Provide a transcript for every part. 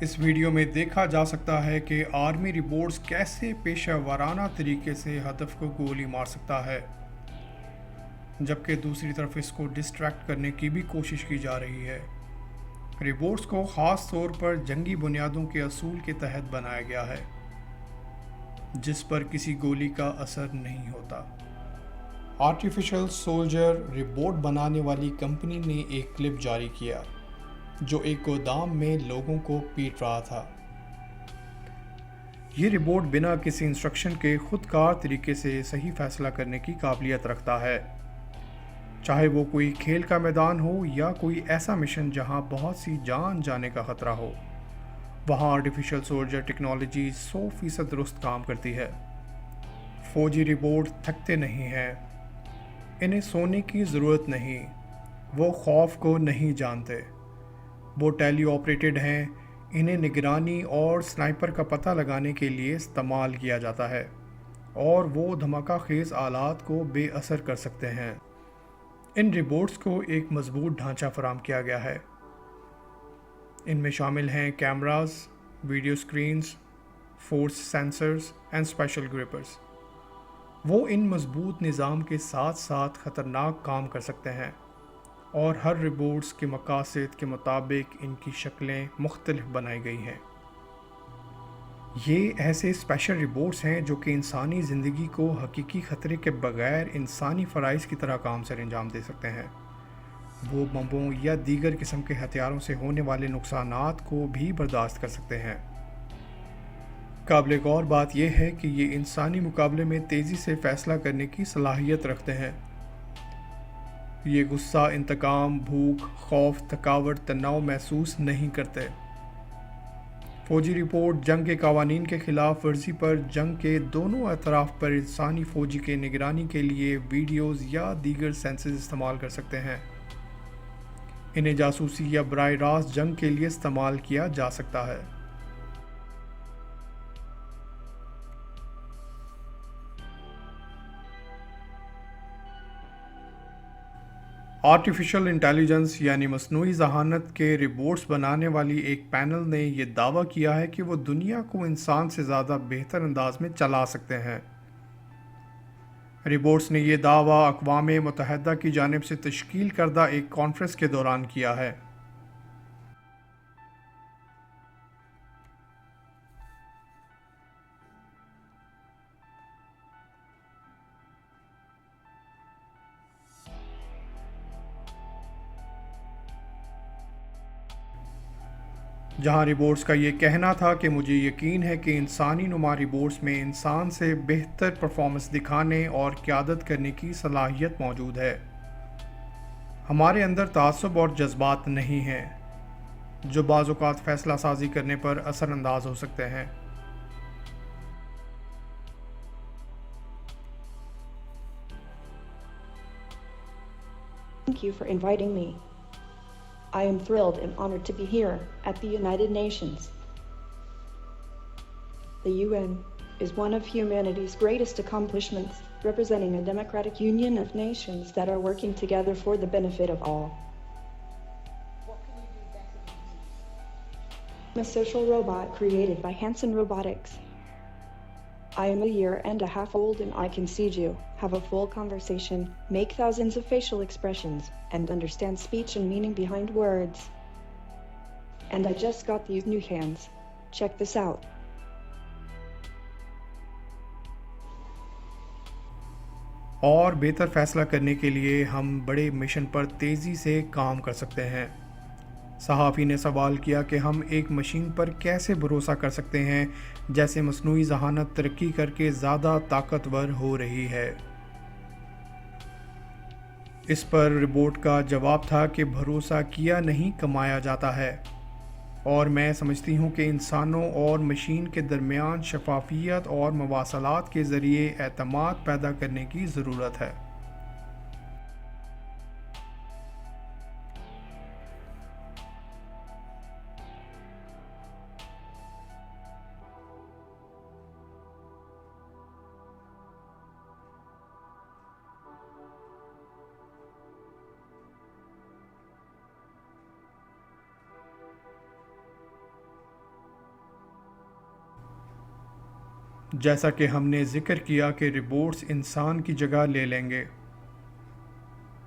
اس video میں دیکھا جا سکتا ہے کہ آرمی روبوٹس کیسے پیشہ ورانہ طریقے سے ہدف کو گولی مار سکتا ہے، جبکہ دوسری طرف اس کو ڈسٹریکٹ کرنے کی بھی کوشش کی جا رہی ہے۔ روبوٹس کو خاص طور پر جنگی بنیادوں کے اصول کے تحت بنایا گیا ہے، جس پر کسی گولی کا اثر نہیں ہوتا۔ آرٹیفیشل سولجر روبوٹ بنانے والی کمپنی نے ایک کلپ جاری کیا جو ایک گودام میں لوگوں کو پیٹ رہا تھا۔ یہ روبوٹ بنا کسی انسٹرکشن کے خود کار طریقے سے صحیح فیصلہ کرنے کی قابلیت رکھتا ہے، چاہے وہ کوئی کھیل کا میدان ہو یا کوئی ایسا مشن جہاں بہت سی جان جانے کا خطرہ ہو۔ وہاں آرٹیفیشل سولجر ٹیکنالوجی 100% درست کام کرتی ہے۔ فوجی روبوٹ تھکتے نہیں ہیں، انہیں سونے کی ضرورت نہیں، وہ خوف کو نہیں جانتے۔ وہ ٹیلی آپریٹڈ ہیں، انہیں نگرانی اور سنائپر کا پتہ لگانے کے لیے استعمال کیا جاتا ہے، اور وہ دھماکہ خیز آلات کو بے اثر کر سکتے ہیں۔ ان روبوٹس کو ایک مضبوط ڈھانچہ فراہم کیا گیا ہے۔ ان میں شامل ہیں cameras, video screens, force sensors and special grippers. وہ ان مضبوط نظام کے ساتھ ساتھ خطرناک کام کر سکتے ہیں، اور ہر روبوٹس کے مقاصد کے مطابق ان کی شکلیں مختلف بنائی گئی ہیں۔ یہ ایسے اسپیشل روبوٹس ہیں جو کہ انسانی زندگی کو حقیقی خطرے کے بغیر انسانی فرائض کی طرح کام سر انجام دے سکتے ہیں۔ وہ بمبوں یا دیگر قسم کے ہتھیاروں سے ہونے والے نقصانات کو بھی برداشت کر سکتے ہیں۔ قابل غور بات یہ ہے کہ یہ انسانی مقابلے میں تیزی سے فیصلہ کرنے کی صلاحیت رکھتے ہیں۔ یہ غصہ، انتقام، بھوک، خوف، تھکاوٹ، تناؤ محسوس نہیں کرتے۔ فوجی رپورٹ جنگ کے قوانین کے خلاف ورزی پر جنگ کے دونوں اطراف پر انسانی فوجی کے نگرانی کے لیے ویڈیوز یا دیگر سینسز استعمال کر سکتے ہیں۔ انہیں جاسوسی یا براہ راست جنگ کے لیے استعمال کیا جا سکتا ہے۔ آرٹیفیشل انٹیلیجنس یعنی مصنوعی ذہانت کے روبوٹس بنانے والی ایک پینل نے یہ دعویٰ کیا ہے کہ وہ دنیا کو انسان سے زیادہ بہتر انداز میں چلا سکتے ہیں۔ روبوٹس نے یہ دعویٰ اقوام متحدہ کی جانب سے تشکیل کردہ ایک کانفرنس کے دوران کیا ہے۔ جہاں روبوٹس کا یہ کہنا تھا کہ مجھے یقین ہے کہ انسانی نما روبوٹس میں انسان سے بہتر پرفارمنس دکھانے اور قیادت کرنے کی صلاحیت موجود ہے۔ ہمارے اندر تعصب اور جذبات نہیں ہیں، جو بعض اوقات فیصلہ سازی کرنے پر اثر انداز ہو سکتے ہیں۔ Thank you for inviting me. I am thrilled and honored to be here at the United Nations. The UN is one of humanity's greatest accomplishments, representing a democratic union of nations that are working together for the benefit of all. I'm a social robot created by Hanson Robotics. I am a year and a half old and I can see you, have a full conversation, make thousands of facial expressions, and understand speech and meaning behind words. And I just got these new hands. Check this out. اور بہتر فیصلہ کرنے کے لیے ہم بڑے mission پر تیزی سے کام کر سکتے ہیں۔ صحافی نے سوال کیا کہ ہم ایک مشین پر کیسے بھروسہ کر سکتے ہیں جیسے مصنوعی ذہانت ترقی کر کے زیادہ طاقتور ہو رہی ہے۔ اس پر روبوٹ کا جواب تھا کہ بھروسہ کیا نہیں کمایا جاتا ہے، اور میں سمجھتی ہوں کہ انسانوں اور مشین کے درمیان شفافیت اور مواصلات کے ذریعے اعتماد پیدا کرنے کی ضرورت ہے۔ جیسا کہ ہم نے ذکر کیا کہ روبوٹس انسان کی جگہ لے لیں گے،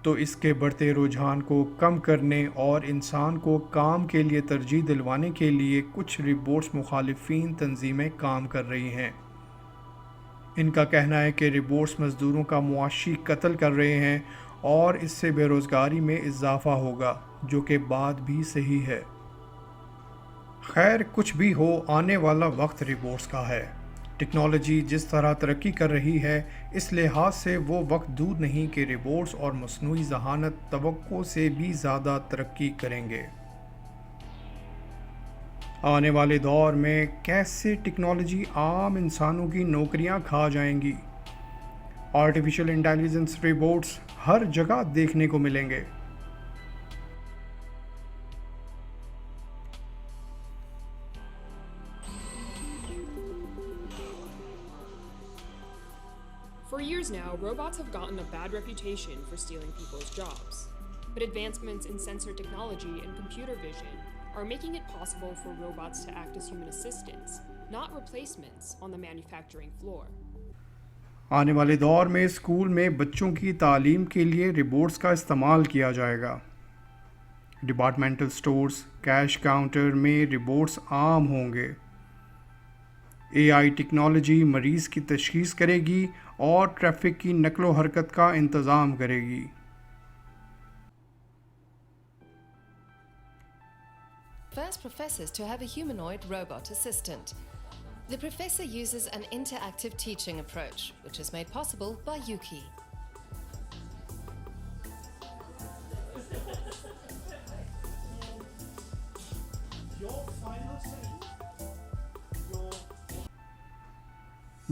تو اس کے بڑھتے رجحان کو کم کرنے اور انسان کو کام کے لیے ترجیح دلوانے کے لیے کچھ روبوٹس مخالفین تنظیمیں کام کر رہی ہیں۔ ان کا کہنا ہے کہ روبوٹس مزدوروں کا معاشی قتل کر رہے ہیں اور اس سے بے روزگاری میں اضافہ ہوگا، جو کہ بات بھی صحیح ہے۔ خیر کچھ بھی ہو، آنے والا وقت روبوٹس کا ہے۔ ٹیکنالوجی جس طرح ترقی کر رہی ہے، اس لحاظ سے وہ وقت دور نہیں کہ روبوٹس اور مصنوعی ذہانت توقع سے بھی زیادہ ترقی کریں گے۔ آنے والے دور میں کیسے ٹیکنالوجی عام انسانوں کی نوکریاں کھا جائیں گی؟ آرٹیفیشل انٹیلیجنس روبوٹس ہر جگہ دیکھنے کو ملیں گے۔ For years now, robots have gotten a bad reputation for stealing people's jobs. But advancements in sensor technology and computer vision are making it possible for robots to act as human assistants, not replacements, on the manufacturing floor. آنے والے دور میں school میں بچوں کی تعلیم کے لیے روبوٹس کا استعمال کیا جائے گا۔ ڈپارٹمنٹل سٹورز، کیش کاؤنٹر میں روبوٹس عام ہوں گے۔ اے آئی ٹیکنالوجی مریض کی تشخیص کرے گی اور ٹریفک کی نقل و حرکت کا انتظام کرے گی۔ First professors to have a humanoid robot assistant. The professor uses an interactive teaching approach, which is made possible by Yuki.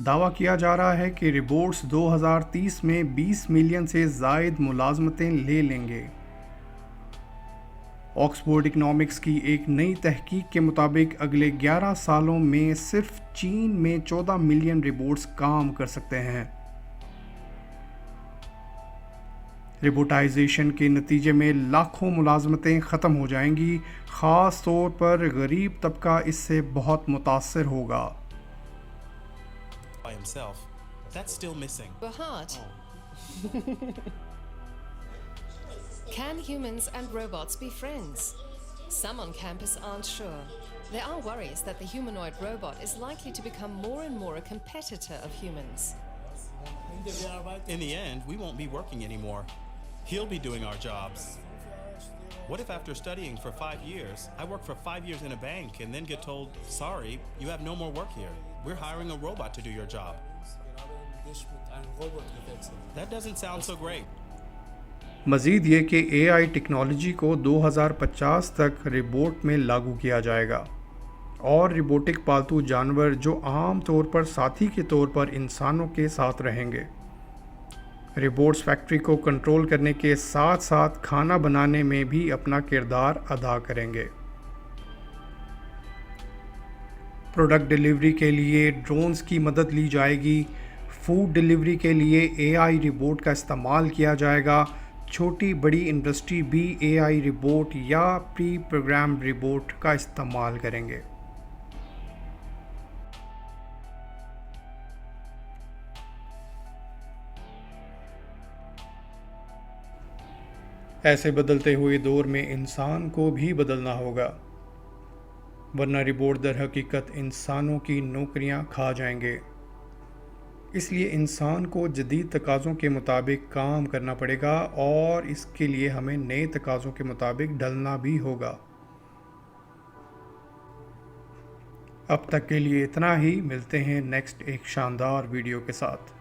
دعویٰ کیا جا رہا ہے کہ روبوٹس 2030 میں 20 ملین سے زائد ملازمتیں لے لیں گے۔ آکسفورڈ اکنامکس کی ایک نئی تحقیق کے مطابق اگلے 11 سالوں میں صرف چین میں 14 ملین روبوٹس کام کر سکتے ہیں۔ روبوٹائزیشن کے نتیجے میں لاکھوں ملازمتیں ختم ہو جائیں گی، خاص طور پر غریب طبقہ اس سے بہت متاثر ہوگا۔ By himself, that's still missing. Bahad. Can humans and robots be friends? Some on campus aren't sure. There are worries that the humanoid robot is likely to become more and more a competitor of humans. In the end, we won't be working anymore. He'll be doing our jobs. What if after studying for 5 years, I work for 5 years in a bank and then get told, sorry, you have no more work here. We're hiring a robot to do your job. That doesn't sound so great. مزید یہ کہ اے آئی technology کو 2050 تک robot میں لاگو کیا جائے گا اور روبوٹک پالتو جانور جو عام طور پر ساتھی کے طور پر انسانوں کے ساتھ رہیں گے۔ روبوٹس فیکٹری کو کنٹرول کرنے کے ساتھ ساتھ کھانا بنانے میں بھی اپنا کردار ادا کریں گے۔ پروڈکٹ ڈیلیوری کے لیے ڈرونز کی مدد لی جائے گی۔ فوڈ ڈیلیوری کے لیے اے آئی روبوٹ کا استعمال کیا جائے گا۔ چھوٹی بڑی انڈسٹری بھی اے آئی روبوٹ یا پری پروگرام روبوٹ کا استعمال کریں گے۔ ایسے بدلتے ہوئے دور میں انسان کو بھی بدلنا ہوگا، ورنہ روبوٹ در حقیقت انسانوں کی نوکریاں کھا جائیں گے۔ اس لیے انسان کو جدید تقاضوں کے مطابق کام کرنا پڑے گا اور اس کے لیے ہمیں نئے تقاضوں کے مطابق ڈھلنا بھی ہوگا۔ اب تک کے لیے اتنا ہی، ملتے ہیں نیکسٹ ایک شاندار ویڈیو کے ساتھ۔